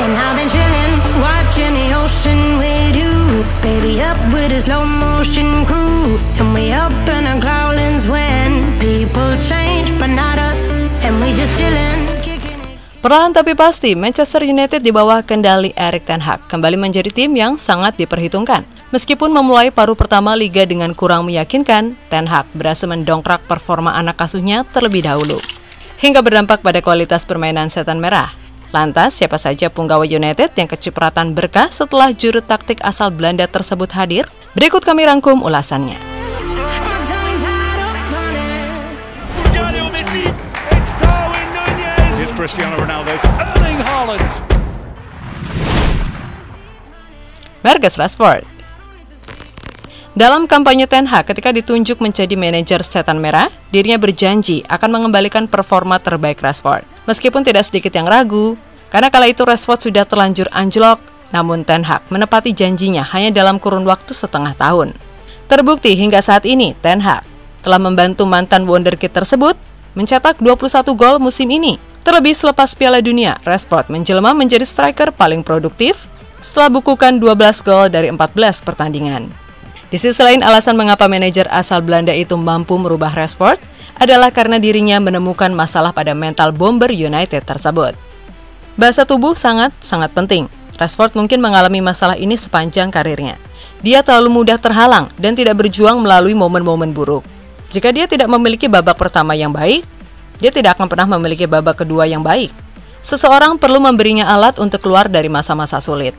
And I've been chilling, watching the ocean with you. Baby, up with a slow motion crew. And we up in our growlings when people change, but not us. And we just chilling. Perlahan tapi pasti, Manchester United di bawah kendali Erik ten Hag kembali menjadi tim yang sangat diperhitungkan. Meskipun memulai paruh pertama liga dengan kurang meyakinkan, Ten Hag berhasil mendongkrak performa anak asuhnya terlebih dahulu, hingga berdampak pada kualitas permainan setan merah. Lantas, siapa saja punggawa United yang kecipratan berkah setelah juru taktik asal Belanda tersebut hadir? Berikut kami rangkum ulasannya. Cristiano Ronaldo, Erling Haaland. Marcus Rashford. Dalam kampanye Ten Hag ketika ditunjuk menjadi manajer setan merah, dirinya berjanji akan mengembalikan performa terbaik Rashford. Meskipun tidak sedikit yang ragu, karena kala itu Rashford sudah terlanjur anjlok, namun Ten Hag menepati janjinya hanya dalam kurun waktu setengah tahun. Terbukti hingga saat ini, Ten Hag telah membantu mantan wonderkid tersebut mencetak 21 gol musim ini. Terlebih selepas Piala Dunia, Rashford menjelma menjadi striker paling produktif setelah bukukan 12 gol dari 14 pertandingan. Di sisi lain, alasan mengapa manajer asal Belanda itu mampu merubah Rashford adalah karena dirinya menemukan masalah pada mental bomber United tersebut. Bahasa tubuh sangat penting. Rashford mungkin mengalami masalah ini sepanjang karirnya. Dia terlalu mudah terhalang dan tidak berjuang melalui momen-momen buruk. Jika dia tidak memiliki babak pertama yang baik, dia tidak akan pernah memiliki babak kedua yang baik. Seseorang perlu memberinya alat untuk keluar dari masa-masa sulit.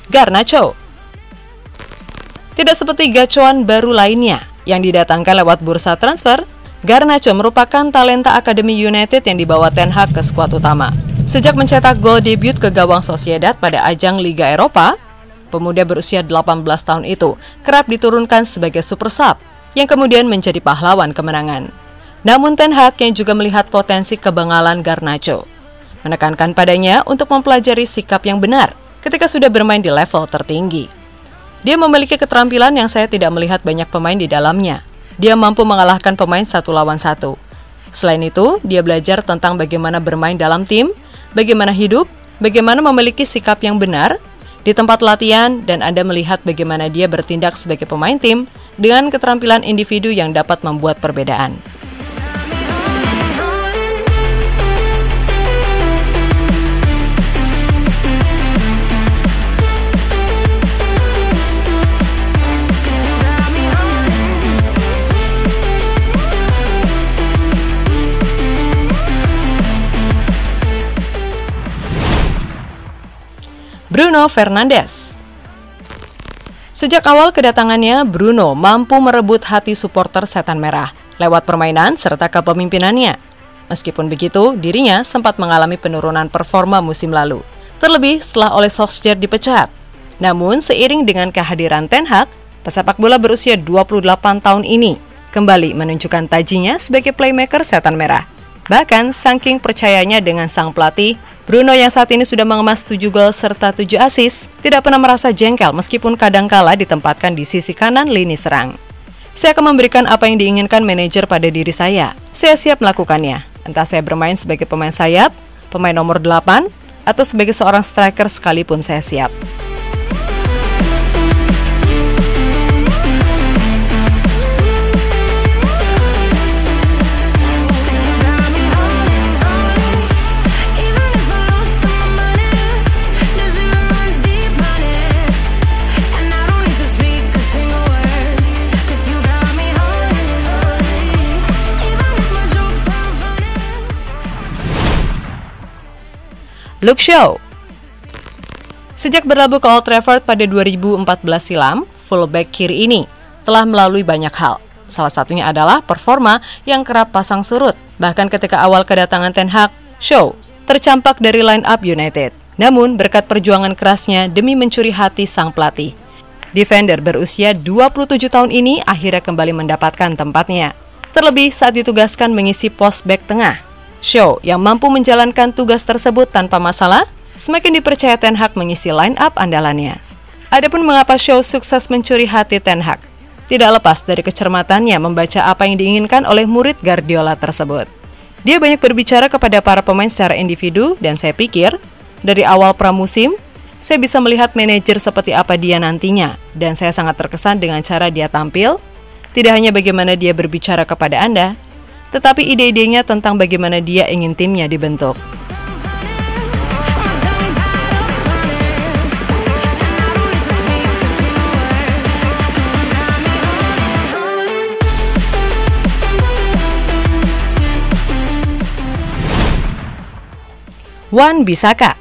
Garnacho. Tidak seperti gacoan baru lainnya yang didatangkan lewat bursa transfer, Garnacho merupakan talenta Akademi United yang dibawa Ten Hag ke skuad utama. Sejak mencetak gol debut ke gawang Sociedad pada ajang Liga Eropa, pemuda berusia 18 tahun itu kerap diturunkan sebagai super sub yang kemudian menjadi pahlawan kemenangan. Namun Ten Hag yang juga melihat potensi kebengalan Garnacho, menekankan padanya untuk mempelajari sikap yang benar ketika sudah bermain di level tertinggi. Dia memiliki keterampilan yang saya tidak melihat banyak pemain di dalamnya. Dia mampu mengalahkan pemain 1 lawan 1. Selain itu, dia belajar tentang bagaimana bermain dalam tim, bagaimana hidup, bagaimana memiliki sikap yang benar di tempat latihan, dan Anda melihat bagaimana dia bertindak sebagai pemain tim dengan keterampilan individu yang dapat membuat perbedaan. Bruno Fernandes. Sejak awal kedatangannya, Bruno mampu merebut hati supporter setan merah lewat permainan serta kepemimpinannya. Meskipun begitu, dirinya sempat mengalami penurunan performa musim lalu, terlebih setelah Ole Solskjaer dipecat. Namun, seiring dengan kehadiran Ten Hag, pesepak bola berusia 28 tahun ini kembali menunjukkan tajinya sebagai playmaker setan merah. Bahkan, saking percayanya dengan sang pelatih, Bruno yang saat ini sudah mengemas 7 gol serta 7 assist, tidak pernah merasa jengkel meskipun kadangkala ditempatkan di sisi kanan lini serang. Saya akan memberikan apa yang diinginkan manajer pada diri saya. Saya siap melakukannya. Entah saya bermain sebagai pemain sayap, pemain nomor 8, atau sebagai seorang striker sekalipun saya siap. Luke Shaw. Sejak berlabuh ke Old Trafford pada 2014 silam, fullback kiri ini telah melalui banyak hal. Salah satunya adalah performa yang kerap pasang surut. Bahkan ketika awal kedatangan Ten Hag, Shaw tercampak dari line-up United. Namun berkat perjuangan kerasnya demi mencuri hati sang pelatih, defender berusia 27 tahun ini akhirnya kembali mendapatkan tempatnya. Terlebih saat ditugaskan mengisi pos bek tengah. Shaw yang mampu menjalankan tugas tersebut tanpa masalah semakin dipercaya Ten Hag mengisi line-up andalannya. Adapun mengapa Shaw sukses mencuri hati Ten Hag, tidak lepas dari kecermatannya membaca apa yang diinginkan oleh murid Guardiola tersebut. Dia banyak berbicara kepada para pemain secara individu dan saya pikir, dari awal pramusim, saya bisa melihat manajer seperti apa dia nantinya dan saya sangat terkesan dengan cara dia tampil, tidak hanya bagaimana dia berbicara kepada Anda, tetapi ide-idenya tentang bagaimana dia ingin timnya dibentuk. Wan-Bissaka.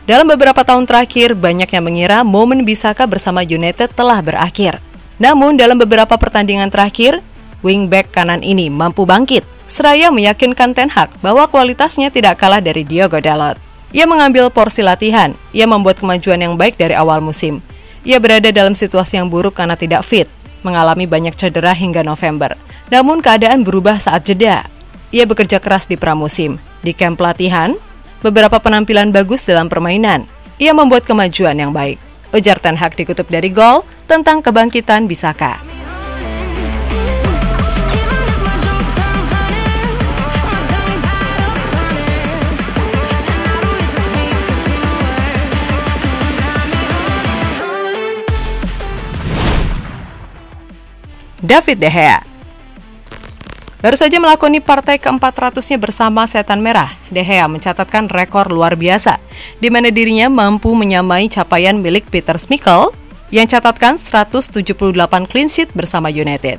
Dalam beberapa tahun terakhir, banyak yang mengira momen Bissaka bersama United telah berakhir. Namun, dalam beberapa pertandingan terakhir, wingback kanan ini mampu bangkit, seraya meyakinkan Ten Hag bahwa kualitasnya tidak kalah dari Diogo Dalot. Ia mengambil porsi latihan, ia membuat kemajuan yang baik dari awal musim. Ia berada dalam situasi yang buruk karena tidak fit, mengalami banyak cedera hingga November. Namun, keadaan berubah saat jeda. Ia bekerja keras di pramusim, di kamp pelatihan, beberapa penampilan bagus dalam permainan. Ia membuat kemajuan yang baik. Ujar Ten Hag dikutip dari Goal tentang kebangkitan Bissaka. David De Gea. Baru saja melakoni partai ke-400-nya bersama Setan Merah, De Gea mencatatkan rekor luar biasa, di mana dirinya mampu menyamai capaian milik Peter Schmeichel yang catatkan 178 clean sheet bersama United.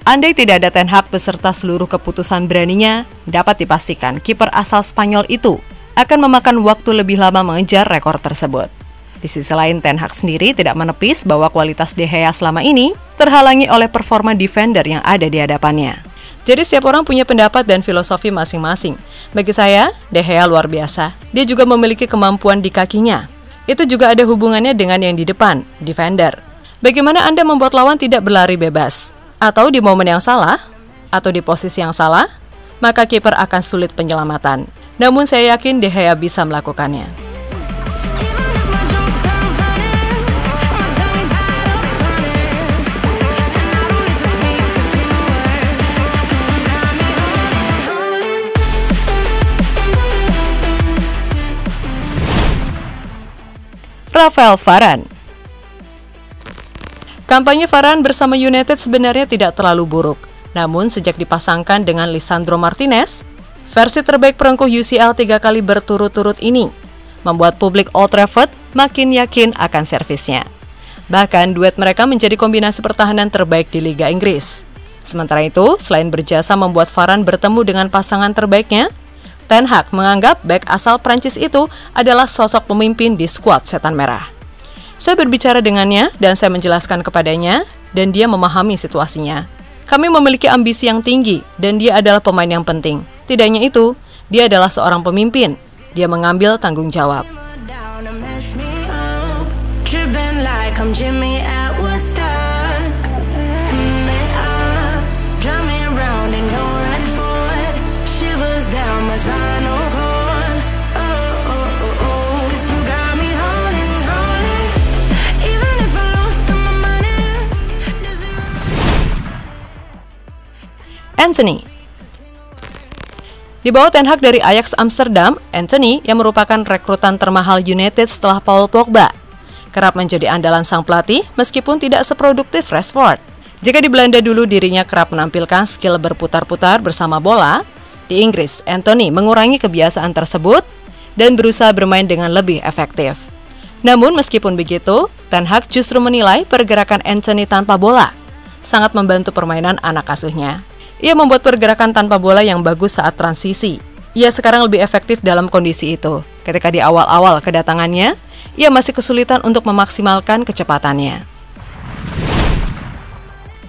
Andai tidak ada Ten Hag beserta seluruh keputusan beraninya, dapat dipastikan kiper asal Spanyol itu akan memakan waktu lebih lama mengejar rekor tersebut. Di sisi lain, Ten Hag sendiri tidak menepis bahwa kualitas De Gea selama ini terhalangi oleh performa defender yang ada di hadapannya. Jadi setiap orang punya pendapat dan filosofi masing-masing. Bagi saya, De Gea luar biasa. Dia juga memiliki kemampuan di kakinya. Itu juga ada hubungannya dengan yang di depan, defender. Bagaimana Anda membuat lawan tidak berlari bebas? Atau di momen yang salah? Atau di posisi yang salah? Maka kiper akan sulit penyelamatan. Namun saya yakin De Gea bisa melakukannya. Rafael Varane. Kampanye Varane bersama United sebenarnya tidak terlalu buruk. Namun sejak dipasangkan dengan Lisandro Martinez, versi terbaik perengkuh UCL 3 kali berturut-turut ini membuat publik Old Trafford makin yakin akan servisnya. Bahkan duet mereka menjadi kombinasi pertahanan terbaik di Liga Inggris. Sementara itu, selain berjasa membuat Varane bertemu dengan pasangan terbaiknya, Ten Hag menganggap bek asal Prancis itu adalah sosok pemimpin di skuad Setan Merah. Saya berbicara dengannya dan saya menjelaskan kepadanya dan dia memahami situasinya. Kami memiliki ambisi yang tinggi dan dia adalah pemain yang penting. Tidak hanya itu, dia adalah seorang pemimpin. Dia mengambil tanggung jawab. Anthony. Di bawah Ten Hag dari Ajax Amsterdam, Anthony yang merupakan rekrutan termahal United setelah Paul Pogba, kerap menjadi andalan sang pelatih meskipun tidak seproduktif Rashford. Jika di Belanda dulu dirinya kerap menampilkan skill berputar-putar bersama bola, di Inggris Anthony mengurangi kebiasaan tersebut dan berusaha bermain dengan lebih efektif. Namun meskipun begitu, Ten Hag justru menilai pergerakan Anthony tanpa bola sangat membantu permainan anak asuhnya. Ia membuat pergerakan tanpa bola yang bagus saat transisi. Ia sekarang lebih efektif dalam kondisi itu. Ketika di awal-awal kedatangannya, ia masih kesulitan untuk memaksimalkan kecepatannya.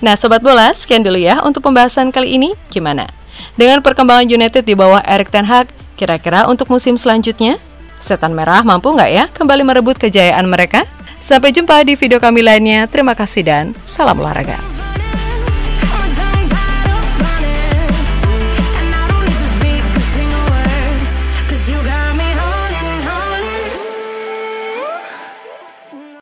Nah Sobat Bola, sekian dulu ya untuk pembahasan kali ini. Gimana? Dengan perkembangan United di bawah Erik ten Hag, kira-kira untuk musim selanjutnya, Setan Merah mampu nggak ya kembali merebut kejayaan mereka? Sampai jumpa di video kami lainnya. Terima kasih dan salam olahraga.